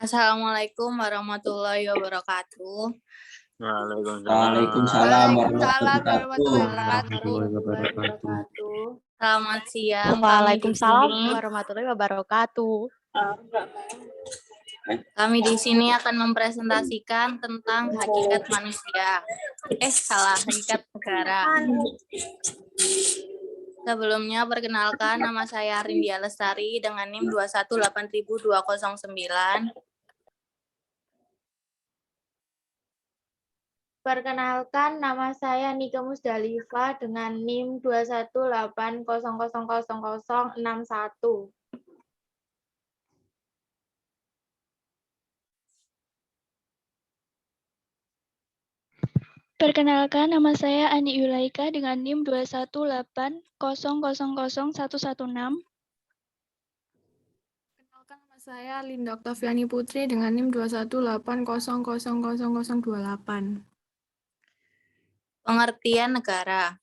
Assalamualaikum warahmatullahi wabarakatuh. Waalaikumsalam warahmatullahi wabarakatuh. Selamat siang. Waalaikumsalam warahmatullahi wabarakatuh. Kami di sini akan mempresentasikan tentang hakikat manusia. Hakikat negara. Sebelumnya perkenalkan, nama saya Rindia Lestari dengan NIM 218.209. Perkenalkan, nama saya Nika Musdalifah dengan NIM 218000061. Perkenalkan, nama saya Ani Yulaika dengan NIM 218000116. Perkenalkan, nama saya Linda Oktaviani Putri dengan NIM 218000028. Pengertian negara.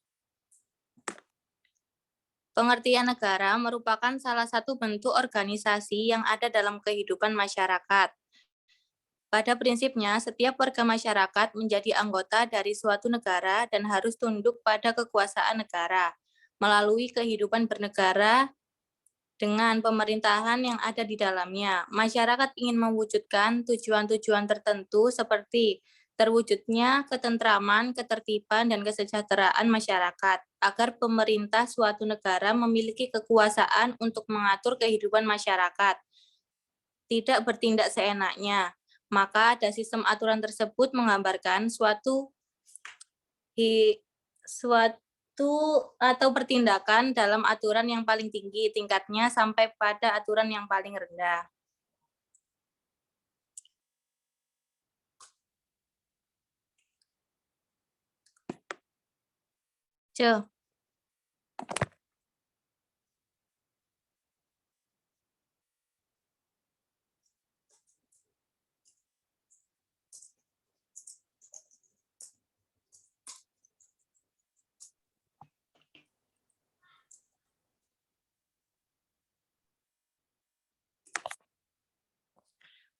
Pengertian negara merupakan salah satu bentuk organisasi yang ada dalam kehidupan masyarakat. Pada prinsipnya, setiap warga masyarakat menjadi anggota dari suatu negara dan harus tunduk pada kekuasaan negara melalui kehidupan bernegara dengan pemerintahan yang ada di dalamnya. Masyarakat ingin mewujudkan tujuan-tujuan tertentu seperti terwujudnya ketentraman, ketertiban, dan kesejahteraan masyarakat agar pemerintah suatu negara memiliki kekuasaan untuk mengatur kehidupan masyarakat, tidak bertindak seenaknya. Maka ada sistem aturan tersebut menggambarkan suatu atau pertindakan dalam aturan yang paling tinggi tingkatnya sampai pada aturan yang paling rendah.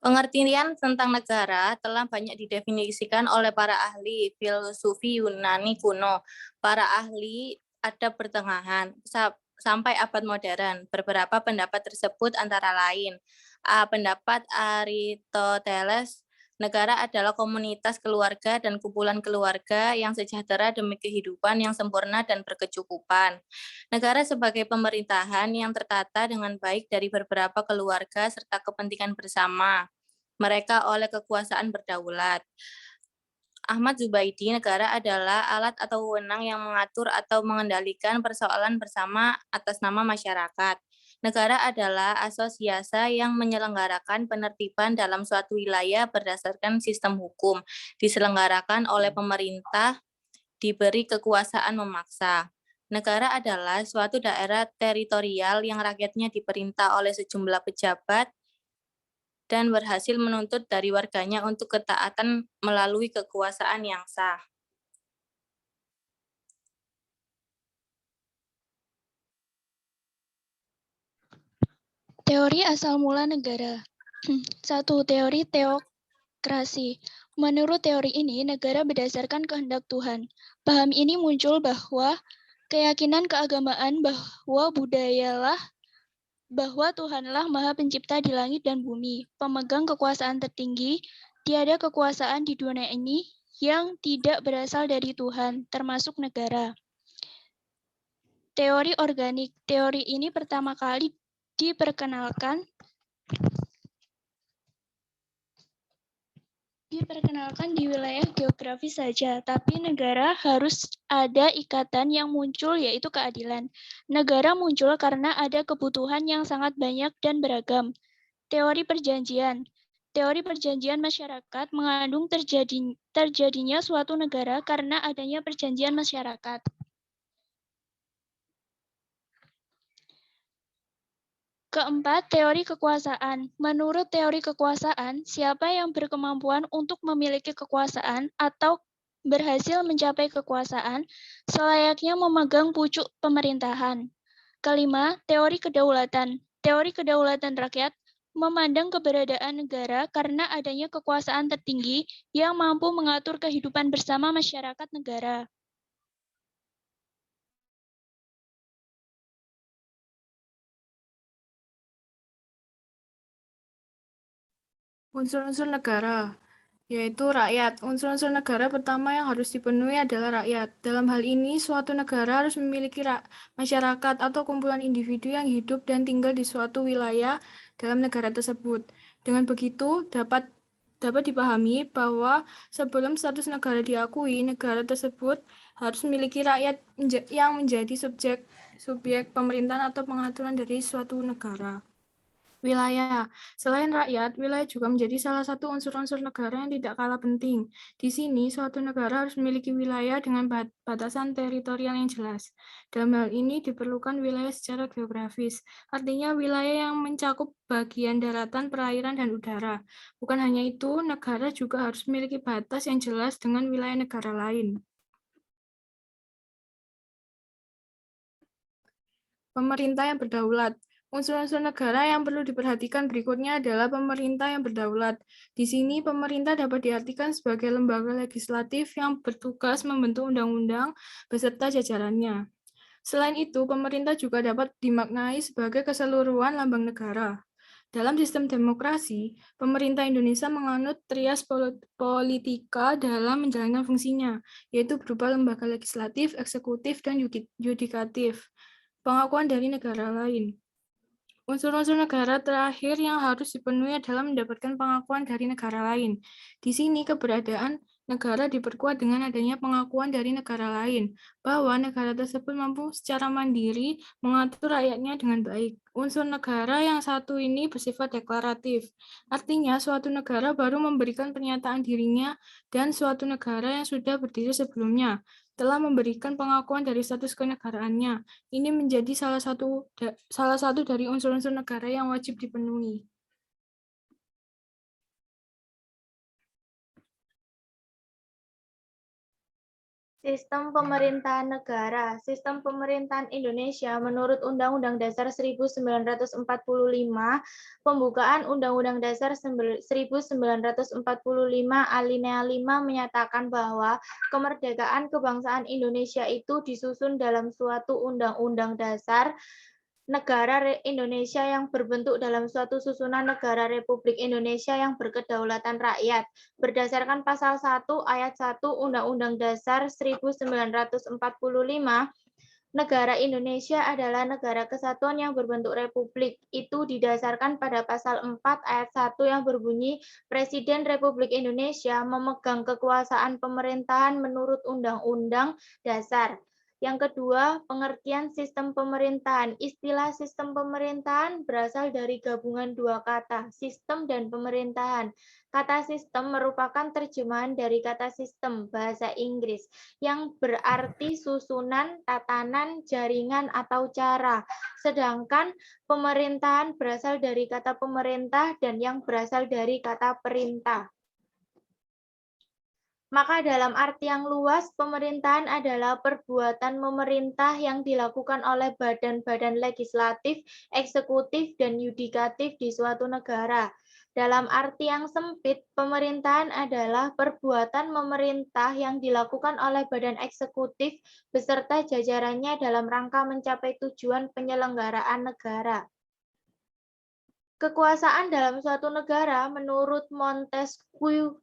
Pengertian tentang negara telah banyak didefinisikan oleh para ahli filosofi Yunani kuno. Para ahli ada pertengahan sampai abad modern. Beberapa pendapat tersebut antara lain pendapat Aristoteles, negara adalah komunitas keluarga dan kumpulan keluarga yang sejahtera demi kehidupan yang sempurna dan berkecukupan. Negara sebagai pemerintahan yang tertata dengan baik dari beberapa keluarga serta kepentingan bersama mereka oleh kekuasaan berdaulat. Ahmad Zubaidi, negara adalah alat atau wewenang yang mengatur atau mengendalikan persoalan bersama atas nama masyarakat. Negara adalah asosiasi yang menyelenggarakan penertiban dalam suatu wilayah berdasarkan sistem hukum, diselenggarakan oleh pemerintah, diberi kekuasaan memaksa. Negara adalah suatu daerah teritorial yang rakyatnya diperintah oleh sejumlah pejabat dan berhasil menuntut dari warganya untuk ketaatan melalui kekuasaan yang sah. Teori asal mula negara. 1. Teori teokrasi. Menurut teori ini, negara berdasarkan kehendak Tuhan. Paham ini muncul bahwa keyakinan keagamaan bahwa Tuhanlah Maha Pencipta di langit dan bumi, pemegang kekuasaan tertinggi. Tiada kekuasaan di dunia ini yang tidak berasal dari Tuhan, termasuk negara. Teori organik. Teori ini pertama kali diperkenalkan di wilayah geografis saja, tapi negara harus ada ikatan yang muncul, yaitu keadilan. Negara muncul karena ada kebutuhan yang sangat banyak dan beragam. Teori perjanjian. Teori perjanjian masyarakat mengandung terjadinya suatu negara karena adanya perjanjian masyarakat. Keempat, teori kekuasaan. Menurut teori kekuasaan, siapa yang berkemampuan untuk memiliki kekuasaan atau berhasil mencapai kekuasaan, selayaknya memegang pucuk pemerintahan. Kelima, teori kedaulatan. Teori kedaulatan rakyat memandang keberadaan negara karena adanya kekuasaan tertinggi yang mampu mengatur kehidupan bersama masyarakat negara. Unsur-unsur negara, yaitu rakyat. Unsur-unsur negara pertama yang harus dipenuhi adalah rakyat. Dalam hal ini, suatu negara harus memiliki masyarakat atau kumpulan individu yang hidup dan tinggal di suatu wilayah dalam negara tersebut. Dengan begitu, dapat dipahami bahwa sebelum status negara diakui, negara tersebut harus memiliki rakyat yang menjadi subjek pemerintahan atau pengaturan dari suatu negara. Wilayah. Selain rakyat, wilayah juga menjadi salah satu unsur-unsur negara yang tidak kalah penting. Di sini, suatu negara harus memiliki wilayah dengan batasan teritorial yang jelas. Dalam hal ini diperlukan wilayah secara geografis, artinya wilayah yang mencakup bagian daratan, perairan, dan udara. Bukan hanya itu, negara juga harus memiliki batas yang jelas dengan wilayah negara lain. Pemerintah yang berdaulat. Unsur-unsur negara yang perlu diperhatikan berikutnya adalah pemerintah yang berdaulat. Di sini, pemerintah dapat diartikan sebagai lembaga legislatif yang bertugas membentuk undang-undang beserta jajarannya. Selain itu, pemerintah juga dapat dimaknai sebagai keseluruhan lambang negara. Dalam sistem demokrasi, pemerintah Indonesia menganut trias politika dalam menjalankan fungsinya, yaitu berupa lembaga legislatif, eksekutif, dan yudikatif. Pengakuan dari negara lain. Unsur-unsur negara terakhir yang harus dipenuhi adalah mendapatkan pengakuan dari negara lain. Di sini keberadaan negara diperkuat dengan adanya pengakuan dari negara lain, bahwa negara tersebut mampu secara mandiri mengatur rakyatnya dengan baik. Unsur negara yang satu ini bersifat deklaratif, artinya suatu negara baru memberikan pernyataan dirinya dan suatu negara yang sudah berdiri sebelumnya telah memberikan pengakuan dari status kenegaraannya. Ini menjadi salah satu dari unsur-unsur negara yang wajib dipenuhi. Sistem pemerintahan negara. Sistem pemerintahan Indonesia menurut Undang-Undang Dasar 1945, pembukaan Undang-Undang Dasar 1945 alinea 5 menyatakan bahwa kemerdekaan kebangsaan Indonesia itu disusun dalam suatu undang-undang dasar negara Indonesia yang berbentuk dalam suatu susunan negara Republik Indonesia yang berkedaulatan rakyat. Berdasarkan pasal 1 ayat 1 Undang-Undang Dasar 1945, negara Indonesia adalah negara kesatuan yang berbentuk republik. Itu didasarkan pada pasal 4 ayat 1 yang berbunyi Presiden Republik Indonesia memegang kekuasaan pemerintahan menurut Undang-Undang Dasar. Yang kedua, pengertian sistem pemerintahan. Istilah sistem pemerintahan berasal dari gabungan dua kata, sistem dan pemerintahan. Kata sistem merupakan terjemahan dari kata sistem, bahasa Inggris, yang berarti susunan, tatanan, jaringan, atau cara. Sedangkan pemerintahan berasal dari kata pemerintah dan yang berasal dari kata perintah. Maka dalam arti yang luas, pemerintahan adalah perbuatan memerintah yang dilakukan oleh badan-badan legislatif, eksekutif, dan yudikatif di suatu negara. Dalam arti yang sempit, pemerintahan adalah perbuatan memerintah yang dilakukan oleh badan eksekutif beserta jajarannya dalam rangka mencapai tujuan penyelenggaraan negara. Kekuasaan dalam suatu negara menurut Montesquieu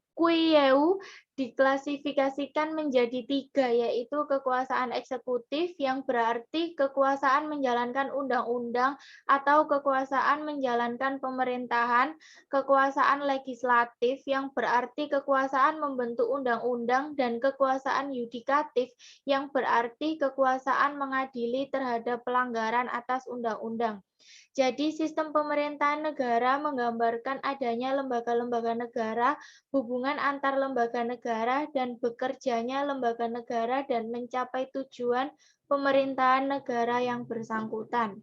diklasifikasikan menjadi 3, yaitu kekuasaan eksekutif yang berarti kekuasaan menjalankan undang-undang atau kekuasaan menjalankan pemerintahan, kekuasaan legislatif yang berarti kekuasaan membentuk undang-undang, dan kekuasaan yudikatif yang berarti kekuasaan mengadili terhadap pelanggaran atas undang-undang. Jadi sistem pemerintahan negara menggambarkan adanya lembaga-lembaga negara, hubungan antar lembaga negara, dan bekerjanya lembaga negara dan mencapai tujuan pemerintahan negara yang bersangkutan.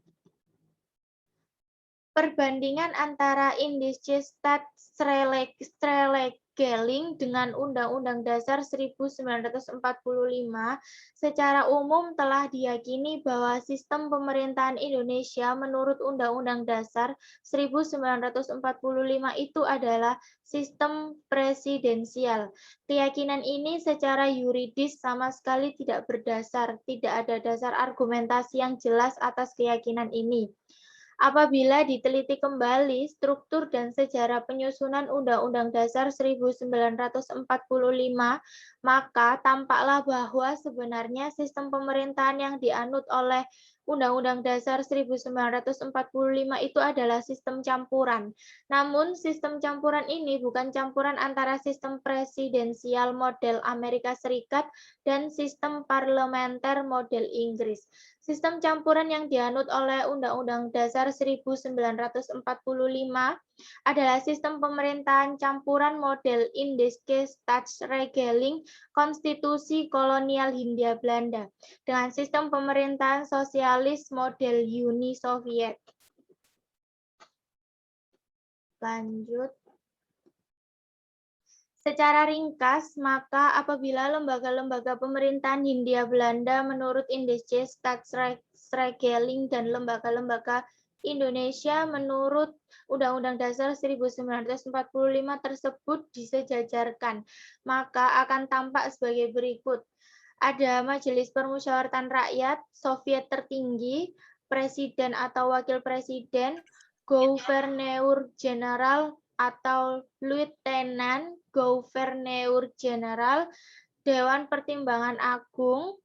Perbandingan antara indices Strzelecki Regeling dengan Undang-Undang Dasar 1945 secara umum telah diyakini bahwa sistem pemerintahan Indonesia menurut Undang-Undang Dasar 1945 itu adalah sistem presidensial. Keyakinan ini secara yuridis sama sekali tidak berdasar, tidak ada dasar argumentasi yang jelas atas keyakinan ini. Apabila diteliti kembali struktur dan sejarah penyusunan Undang-Undang Dasar 1945, maka tampaklah bahwa sebenarnya sistem pemerintahan yang dianut oleh Undang-Undang Dasar 1945 itu adalah sistem campuran. Namun sistem campuran ini bukan campuran antara sistem presidensial model Amerika Serikat dan sistem parlementer model Inggris. Sistem campuran yang dianut oleh Undang-Undang Dasar 1945 adalah sistem pemerintahan campuran model Indische Staatsregeling konstitusi kolonial Hindia Belanda dengan sistem pemerintahan sosialis model Uni Soviet. Lanjut. Secara ringkas, maka apabila lembaga-lembaga pemerintahan Hindia Belanda menurut Indische Staatsregeling dan lembaga-lembaga Indonesia menurut Undang-Undang Dasar 1945 tersebut disejajarkan, maka akan tampak sebagai berikut. Ada Majelis Permusyawaratan Rakyat, Soviet tertinggi, Presiden atau Wakil Presiden, Gouverneur Jenderal atau Lieutenant Gouverneur Jenderal, Dewan Pertimbangan Agung,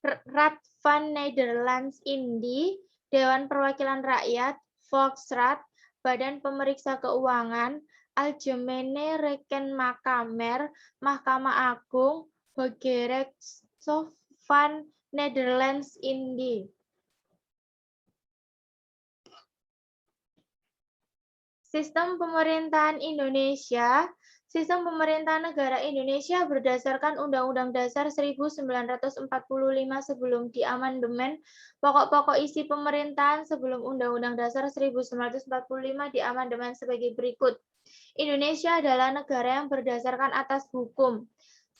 Raad van Nederlands-Indië, Dewan Perwakilan Rakyat, Volksraad, Badan Pemeriksa Keuangan, Algemene Rekenkamer, Mahkamah Agung, Hooggerechtshof van Nederlands-Indië. Sistem pemerintahan Indonesia. Sistem pemerintahan negara Indonesia berdasarkan Undang-Undang Dasar 1945 sebelum diamandemen. Pokok-pokok isi pemerintahan sebelum Undang-Undang Dasar 1945 diamandemen sebagai berikut. Indonesia adalah negara yang berdasarkan atas hukum.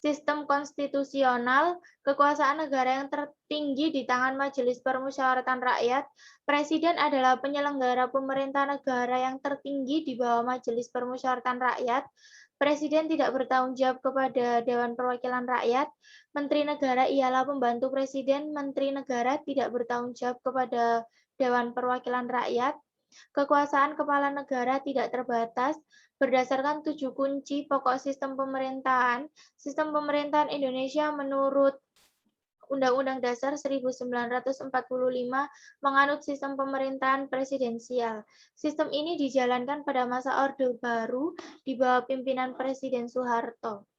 Sistem konstitusional, kekuasaan negara yang tertinggi di tangan Majelis Permusyawaratan Rakyat. Presiden adalah penyelenggara pemerintah negara yang tertinggi di bawah Majelis Permusyawaratan Rakyat. Presiden tidak bertanggung jawab kepada Dewan Perwakilan Rakyat. Menteri negara ialah pembantu presiden. Menteri negara tidak bertanggung jawab kepada Dewan Perwakilan Rakyat. Kekuasaan kepala negara tidak terbatas. Berdasarkan 7 kunci pokok sistem pemerintahan, sistem pemerintahan Indonesia menurut Undang-Undang Dasar 1945 menganut sistem pemerintahan presidensial. Sistem ini dijalankan pada masa Orde Baru di bawah pimpinan Presiden Soeharto.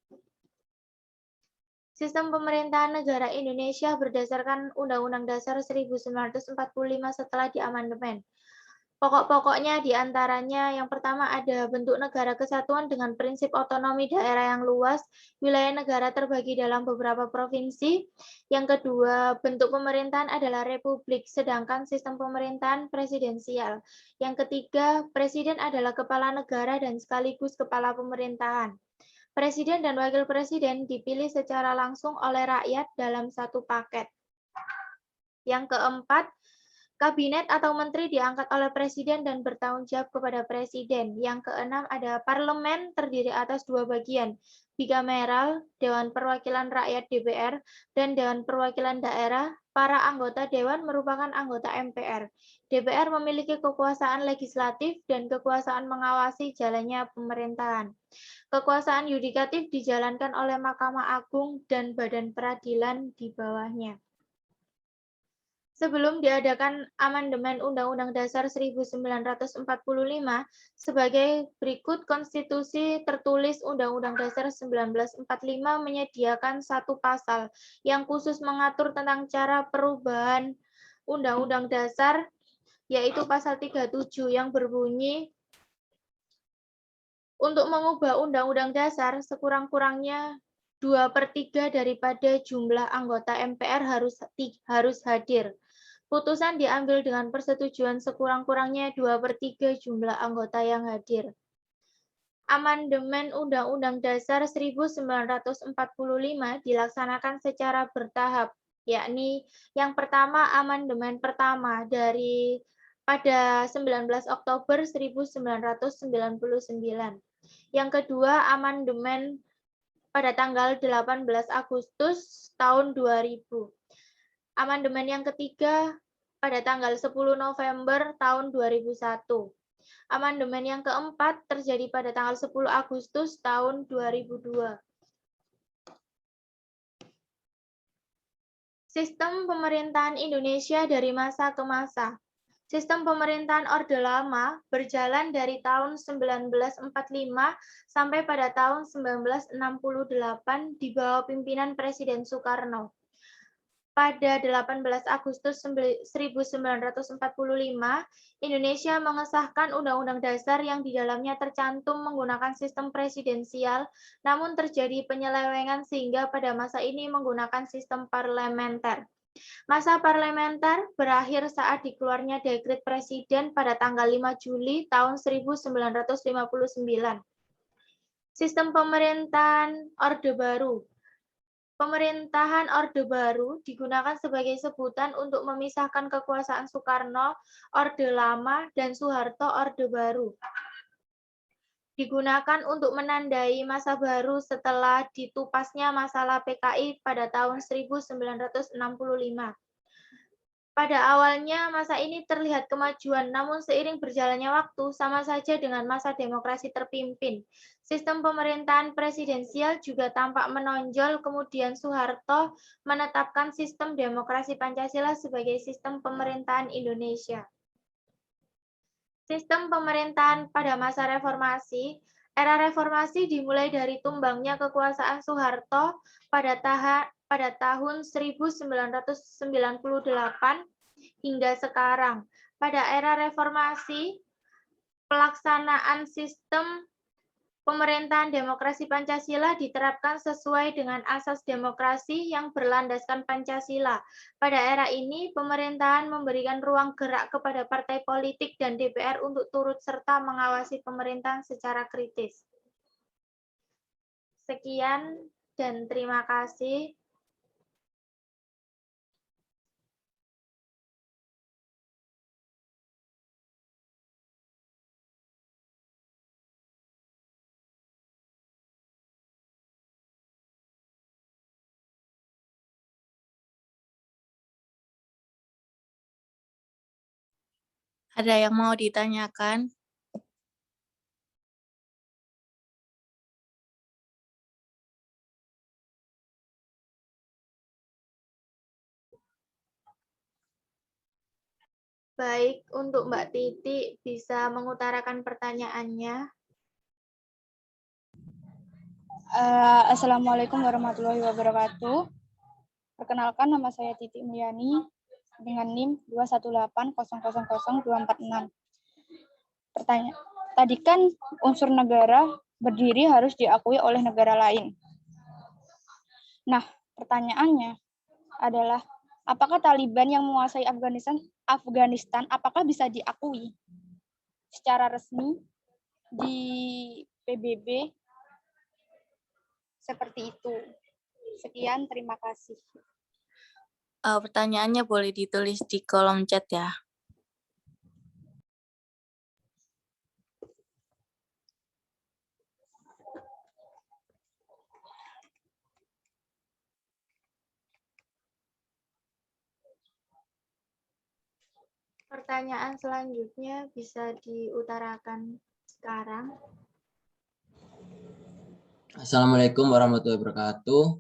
Sistem pemerintahan negara Indonesia berdasarkan Undang-Undang Dasar 1945 setelah diamandemen. Pokok-pokoknya diantaranya yang pertama ada bentuk negara kesatuan dengan prinsip otonomi daerah yang luas, wilayah negara terbagi dalam beberapa provinsi. Yang kedua, bentuk pemerintahan adalah republik, sedangkan sistem pemerintahan presidensial. Yang ketiga, presiden adalah kepala negara dan sekaligus kepala pemerintahan. Presiden dan wakil presiden dipilih secara langsung oleh rakyat dalam satu paket. Yang keempat, Kabinet atau menteri diangkat oleh presiden dan bertanggung jawab kepada presiden. Yang keenam ada parlemen terdiri atas 2 bagian, bicameral, Dewan Perwakilan Rakyat DPR, dan Dewan Perwakilan Daerah. Para anggota dewan merupakan anggota MPR. DPR memiliki kekuasaan legislatif dan kekuasaan mengawasi jalannya pemerintahan. Kekuasaan yudikatif dijalankan oleh Mahkamah Agung dan Badan Peradilan di bawahnya. Sebelum diadakan amandemen Undang-Undang Dasar 1945 sebagai berikut konstitusi tertulis Undang-Undang Dasar 1945 menyediakan satu pasal yang khusus mengatur tentang cara perubahan Undang-Undang Dasar, yaitu pasal 37 yang berbunyi untuk mengubah Undang-Undang Dasar sekurang-kurangnya 2/3 daripada jumlah anggota MPR harus hadir. Putusan diambil dengan persetujuan sekurang-kurangnya 2/3 jumlah anggota yang hadir. Amandemen Undang-Undang Dasar 1945 dilaksanakan secara bertahap, yakni yang pertama amandemen pertama pada 19 Oktober 1999. Yang kedua amandemen pada tanggal 18 Agustus tahun 2000. Amandemen yang ketiga pada tanggal 10 November tahun 2001. Amandemen yang keempat terjadi pada tanggal 10 Agustus tahun 2002. Sistem pemerintahan Indonesia dari masa ke masa. Sistem pemerintahan Orde Lama berjalan dari tahun 1945 sampai pada tahun 1968 di bawah pimpinan Presiden Soekarno. Pada 18 Agustus 1945, Indonesia mengesahkan Undang-Undang Dasar yang di dalamnya tercantum menggunakan sistem presidensial, namun terjadi penyelewengan sehingga pada masa ini menggunakan sistem parlementer. Masa parlementer berakhir saat dikeluarnya dekret Presiden pada tanggal 5 Juli tahun 1959. Sistem pemerintahan Orde Baru. Pemerintahan Orde Baru digunakan sebagai sebutan untuk memisahkan kekuasaan Soekarno, Orde Lama, dan Soeharto, Orde Baru. Digunakan untuk menandai masa baru setelah ditupasnya masalah PKI pada tahun 1965. Pada awalnya masa ini terlihat kemajuan, namun seiring berjalannya waktu sama saja dengan masa demokrasi terpimpin. Sistem pemerintahan presidensial juga tampak menonjol, kemudian Soeharto menetapkan sistem demokrasi Pancasila sebagai sistem pemerintahan Indonesia. Sistem pemerintahan pada masa reformasi. Era reformasi dimulai dari tumbangnya kekuasaan Soeharto pada tahun 1998 hingga sekarang. Pada era reformasi, pelaksanaan sistem pemerintahan demokrasi Pancasila diterapkan sesuai dengan asas demokrasi yang berlandaskan Pancasila. Pada era ini, pemerintahan memberikan ruang gerak kepada partai politik dan DPR untuk turut serta mengawasi pemerintahan secara kritis. Sekian dan terima kasih. Ada yang mau ditanyakan? Baik, untuk Mbak Titi bisa mengutarakan pertanyaannya. Assalamualaikum warahmatullahi wabarakatuh. Perkenalkan, nama saya Titi Mulyani dengan NIM 218000246. Pertanyaan, tadi kan unsur negara berdiri harus diakui oleh negara lain. Nah, pertanyaannya adalah, apakah Taliban yang menguasai Afghanistan apakah bisa diakui secara resmi di PBB seperti itu? Sekian, terima kasih. Pertanyaannya boleh ditulis di kolom chat ya. Pertanyaan selanjutnya bisa diutarakan sekarang. Assalamualaikum warahmatullahi wabarakatuh.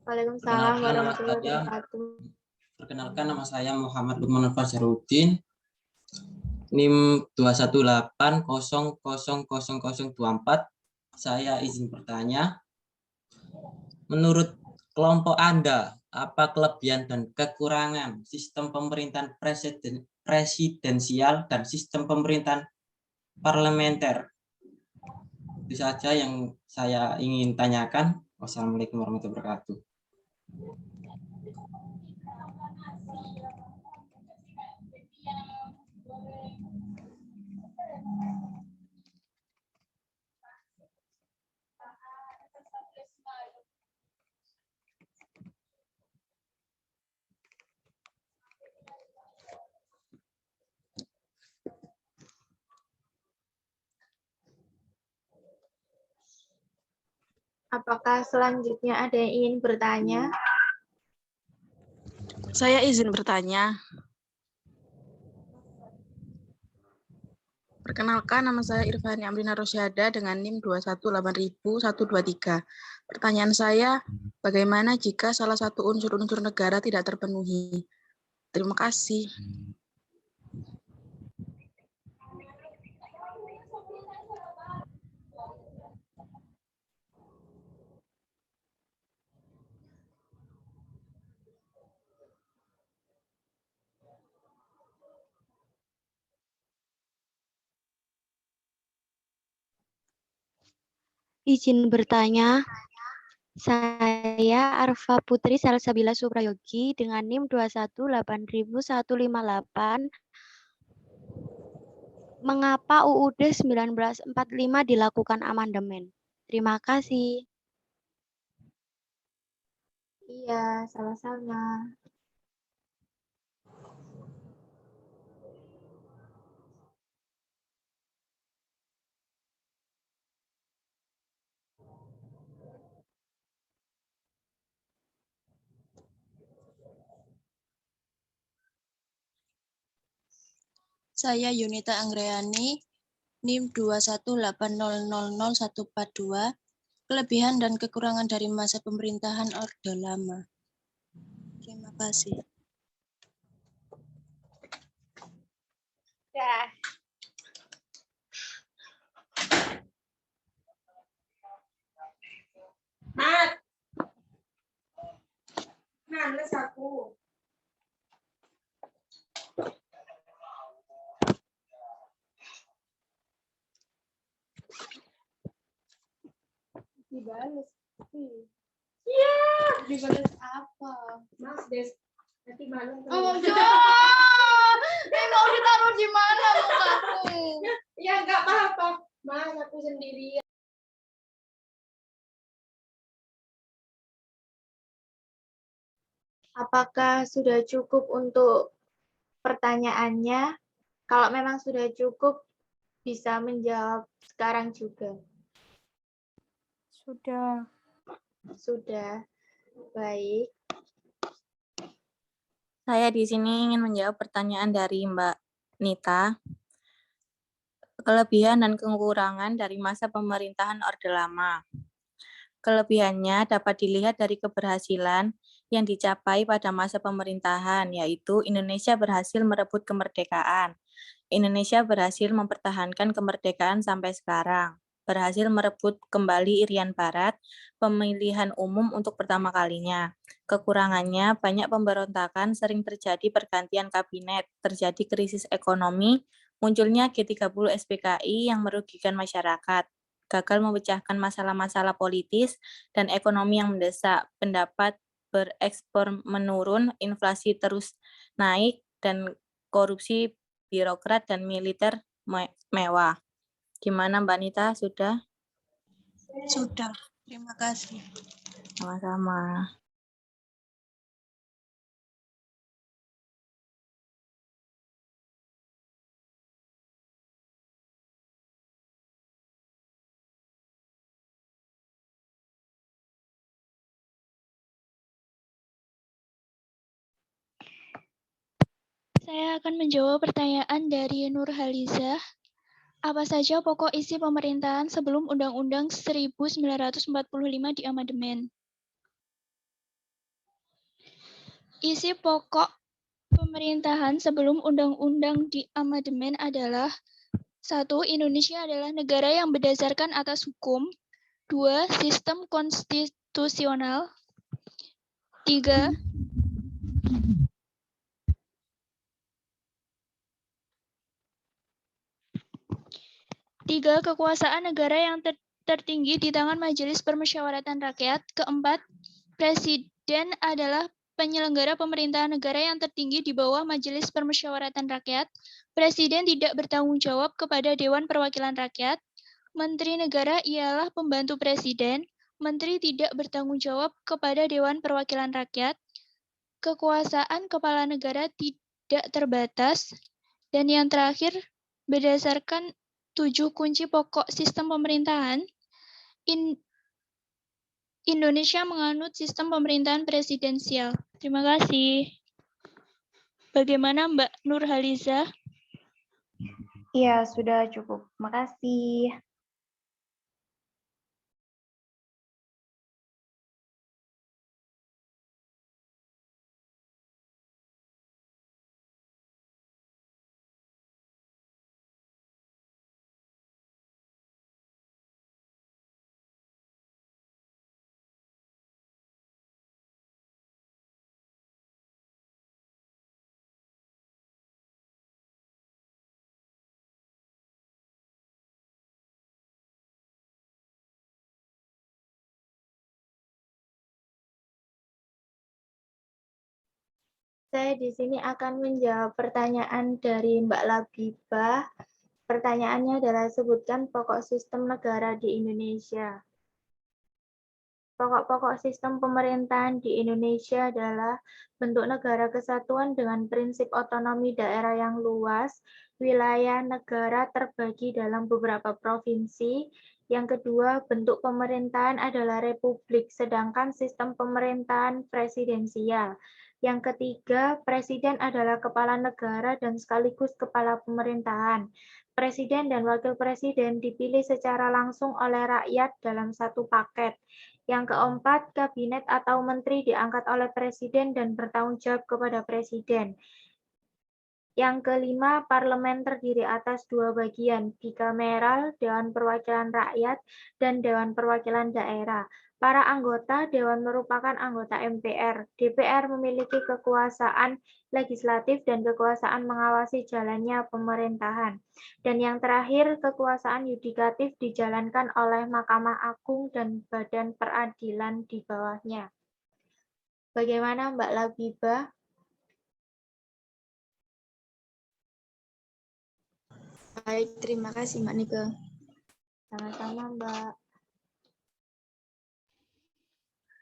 Waalaikumsalam warahmatullahi wabarakatuh. Perkenalkan, nama saya Muhammad Lukman Fajaruddin, NIM 218000024. Saya izin bertanya, menurut kelompok Anda, apa kelebihan dan kekurangan sistem pemerintahan presidensial dan sistem pemerintahan parlementer? Itu saja yang saya ingin tanyakan. Wassalamualaikum warahmatullahi wabarakatuh. Apakah selanjutnya ada yang ingin bertanya? Saya izin bertanya. Perkenalkan, nama saya Irfani Amrina Rosyada dengan NIM 218.123. Pertanyaan saya, bagaimana jika salah satu unsur-unsur negara tidak terpenuhi? Terima kasih. Izin bertanya, saya Arfa Putri Salsabila Suprayogi dengan NIM 218.158. Mengapa UUD 1945 dilakukan amandemen? Terima kasih. Iya, sama-sama. Saya Yunita Anggreyani, NIM 218000142, kelebihan dan kekurangan dari masa pemerintahan Orde Lama. Terima kasih. Ya. Males aku. Dibales sih. Iya. Dibales apa? Mas, Des. Nanti malam. Oh, mau ditaruh di mana mukaku? Ya, nggak apa-apa. Mas, aku sendirian. Apakah sudah cukup untuk pertanyaannya? Kalau memang sudah cukup, bisa menjawab sekarang juga. Sudah. Sudah. Baik. Saya di sini ingin menjawab pertanyaan dari Mbak Nita. Kelebihan dan kekurangan dari masa pemerintahan Orde Lama. Kelebihannya dapat dilihat dari keberhasilan yang dicapai pada masa pemerintahan, yaitu Indonesia berhasil merebut kemerdekaan. Indonesia berhasil mempertahankan kemerdekaan sampai sekarang, berhasil merebut kembali Irian Barat, pemilihan umum untuk pertama kalinya. Kekurangannya, banyak pemberontakan, sering terjadi pergantian kabinet, terjadi krisis ekonomi, munculnya G30 SPKI yang merugikan masyarakat, gagal memecahkan masalah-masalah politis dan ekonomi yang mendesak, pendapat berekspor menurun, inflasi terus naik, dan korupsi birokrat dan militer mewah. Gimana Mbak Nita, sudah? Sudah, terima kasih. Sama-sama. Saya akan menjawab pertanyaan dari Nurhalizah. Apa saja pokok isi pemerintahan sebelum Undang-Undang 1945 diamandemen? Isi pokok pemerintahan sebelum Undang-Undang diamandemen adalah 1. Indonesia adalah negara yang berdasarkan atas hukum. 2. Sistem konstitusional. 3. Kekuasaan negara yang tertinggi di tangan Majelis Permusyawaratan Rakyat. 4. Presiden adalah penyelenggara pemerintahan negara yang tertinggi di bawah Majelis Permusyawaratan Rakyat. Presiden tidak bertanggung jawab kepada Dewan Perwakilan Rakyat. Menteri negara ialah pembantu presiden. Menteri tidak bertanggung jawab kepada Dewan Perwakilan Rakyat. Kekuasaan kepala negara tidak terbatas. Dan yang terakhir, berdasarkan 7 kunci pokok sistem pemerintahan, Indonesia menganut sistem pemerintahan presidensial. Terima kasih. Bagaimana Mbak Nurhaliza? Iya, sudah cukup. Makasih. Saya di sini akan menjawab pertanyaan dari Mbak Labibah. Pertanyaannya adalah sebutkan pokok sistem negara di Indonesia. Pokok-pokok sistem pemerintahan di Indonesia adalah bentuk negara kesatuan dengan prinsip otonomi daerah yang luas, wilayah negara terbagi dalam beberapa provinsi. Yang kedua, bentuk pemerintahan adalah republik, sedangkan sistem pemerintahan presidensial. Yang ketiga, presiden adalah kepala negara dan sekaligus kepala pemerintahan. Presiden dan wakil presiden dipilih secara langsung oleh rakyat dalam satu paket. Yang keempat, kabinet atau menteri diangkat oleh presiden dan bertanggung jawab kepada presiden. Yang kelima, parlemen terdiri atas dua bagian, bikameral, Dewan Perwakilan Rakyat, dan Dewan Perwakilan Daerah. Para anggota Dewan merupakan anggota MPR. DPR memiliki kekuasaan legislatif dan kekuasaan mengawasi jalannya pemerintahan. Dan yang terakhir, kekuasaan yudikatif dijalankan oleh Mahkamah Agung dan Badan Peradilan di bawahnya. Bagaimana Mbak Labibah? Baik, terima kasih Mbak Nike. Sama-sama Mbak.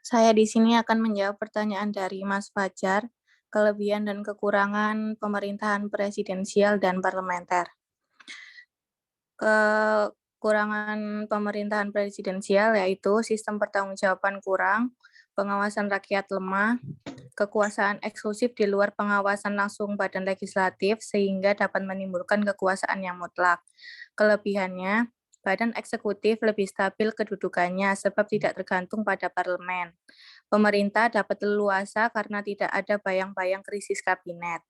Saya di sini akan menjawab pertanyaan dari Mas Fajar, kelebihan dan kekurangan pemerintahan presidensial dan parlementer. Kekurangan pemerintahan presidensial yaitu sistem pertanggungjawaban kurang, pengawasan rakyat lemah, kekuasaan eksklusif di luar pengawasan langsung badan legislatif sehingga dapat menimbulkan kekuasaan yang mutlak. Kelebihannya, badan eksekutif lebih stabil kedudukannya sebab tidak tergantung pada parlemen. Pemerintah dapat leluasa karena tidak ada bayang-bayang krisis kabinet.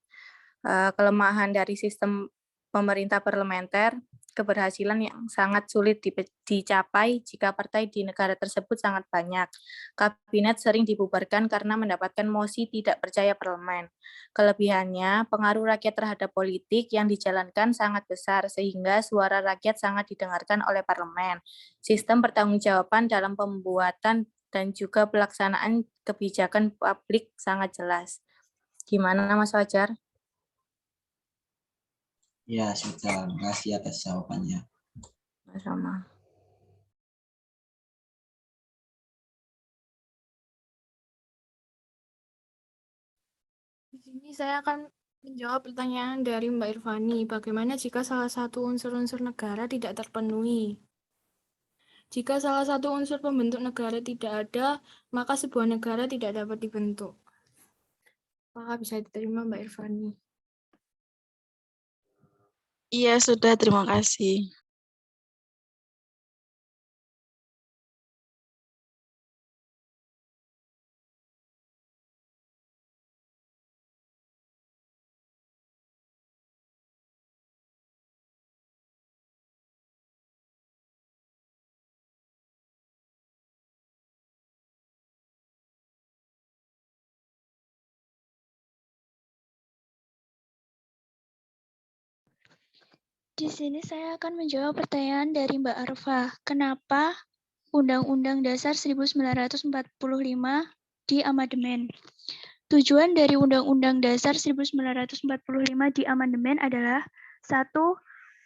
Kelemahan dari sistem pemerintah parlementer, keberhasilan yang sangat sulit dicapai jika partai di negara tersebut sangat banyak. Kabinet sering dibubarkan karena mendapatkan mosi tidak percaya parlemen. Kelebihannya, pengaruh rakyat terhadap politik yang dijalankan sangat besar sehingga suara rakyat sangat didengarkan oleh parlemen. Sistem pertanggungjawaban dalam pembuatan dan juga pelaksanaan kebijakan publik sangat jelas. Gimana Mas Fajar? Ya, sudah. Terima kasih atas jawabannya. Sama. Di sini saya akan menjawab pertanyaan dari Mbak Irvani. Bagaimana jika salah satu unsur-unsur negara tidak terpenuhi? Jika salah satu unsur pembentuk negara tidak ada, maka sebuah negara tidak dapat dibentuk. Apakah bisa diterima Mbak Irvani? Iya, sudah, terima kasih. Di sini saya akan menjawab pertanyaan dari Mbak Arfa. Kenapa Undang-Undang Dasar 1945 diamandemen? Tujuan dari Undang-Undang Dasar 1945 diamandemen adalah 1.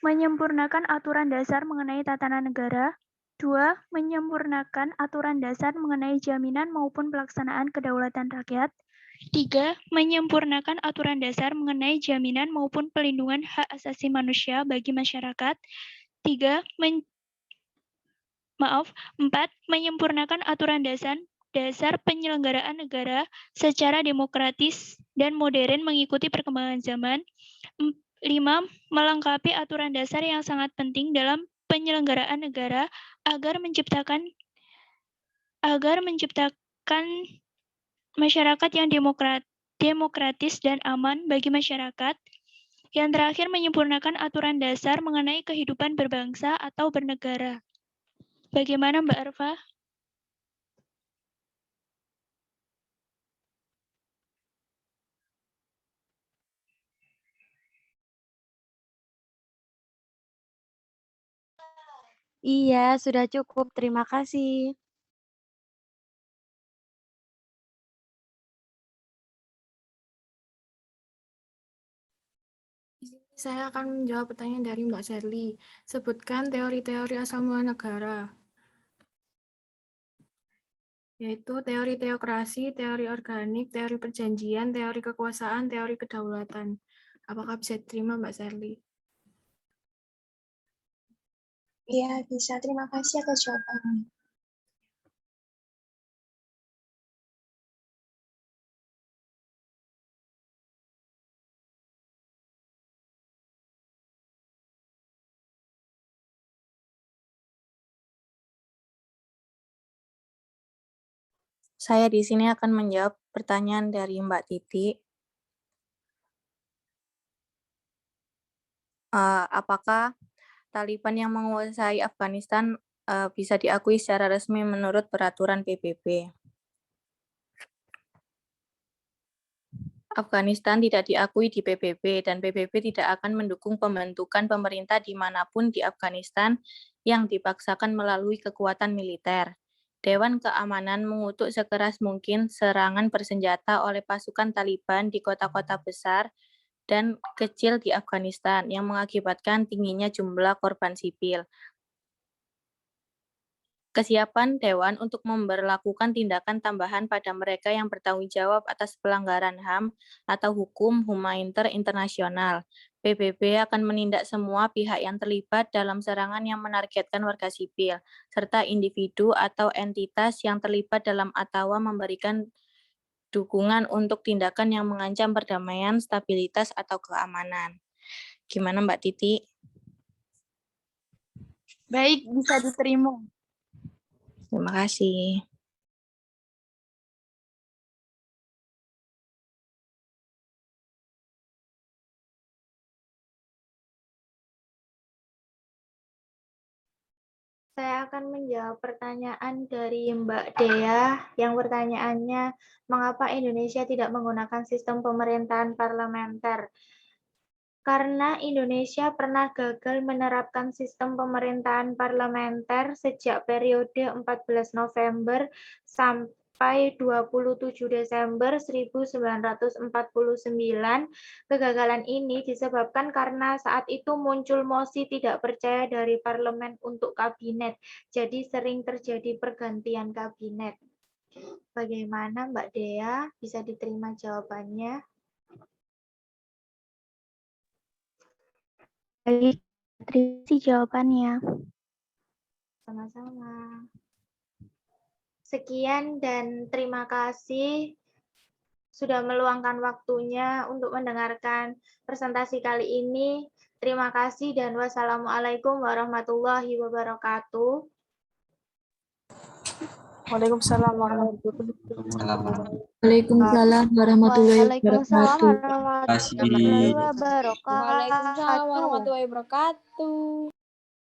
Menyempurnakan aturan dasar mengenai tatanan negara. 2. Menyempurnakan aturan dasar mengenai jaminan maupun pelaksanaan kedaulatan rakyat. 3. Menyempurnakan aturan dasar mengenai jaminan maupun pelindungan hak asasi manusia bagi masyarakat. 4. Menyempurnakan aturan dasar penyelenggaraan negara secara demokratis dan modern mengikuti perkembangan zaman. 5. Melengkapi aturan dasar yang sangat penting dalam penyelenggaraan negara agar menciptakan masyarakat yang demokratis dan aman bagi masyarakat. Yang terakhir, menyempurnakan aturan dasar mengenai kehidupan berbangsa atau bernegara. Bagaimana Mbak Arfa? Iya, sudah cukup. Terima kasih. Di sini saya akan menjawab pertanyaan dari Mbak Sherly. Sebutkan teori-teori asal mula negara, yaitu teori teokrasi, teori organik, teori perjanjian, teori kekuasaan, teori kedaulatan. Apakah bisa diterima, Mbak Sherly? Iya, bisa. Terima kasih atas jawabannya. Saya di sini akan menjawab pertanyaan dari Mbak Titi. Apakah Taliban yang menguasai Afghanistan bisa diakui secara resmi menurut peraturan PBB? Afghanistan tidak diakui di PBB dan PBB tidak akan mendukung pembentukan pemerintah dimanapun di Afghanistan yang dipaksakan melalui kekuatan militer. Dewan Keamanan mengutuk sekeras mungkin serangan bersenjata oleh pasukan Taliban di kota-kota besar dan kecil di Afghanistan yang mengakibatkan tingginya jumlah korban sipil. Kesiapan Dewan untuk memberlakukan tindakan tambahan pada mereka yang bertanggung jawab atas pelanggaran HAM atau hukum humaniter internasional. PBB akan menindak semua pihak yang terlibat dalam serangan yang menargetkan warga sipil, serta individu atau entitas yang terlibat dalam atau memberikan dukungan untuk tindakan yang mengancam perdamaian, stabilitas, atau keamanan. Gimana Mbak Titi? Baik, bisa diterima. Terima kasih. Saya akan menjawab pertanyaan dari Mbak Dea yang pertanyaannya, mengapa Indonesia tidak menggunakan sistem pemerintahan parlementer? Karena Indonesia pernah gagal menerapkan sistem pemerintahan parlementer sejak periode 14 November sampai 27 Desember 1949. Kegagalan ini disebabkan karena saat itu muncul mosi tidak percaya dari parlemen untuk kabinet. Jadi sering terjadi pergantian kabinet. Bagaimana Mbak Dea? Bisa diterima jawabannya? Baik, terima kasih jawabannya. Sama-sama. Sekian dan terima kasih sudah meluangkan waktunya untuk mendengarkan presentasi kali ini. Terima kasih dan wassalamualaikum warahmatullahi wabarakatuh. Waalaikumsalam warahmatullahi wabarakatuh. Waalaikumsalam warahmatullahi wabarakatuh. Terima kasih. Waalaikumsalam warahmatullahi wabarakatuh.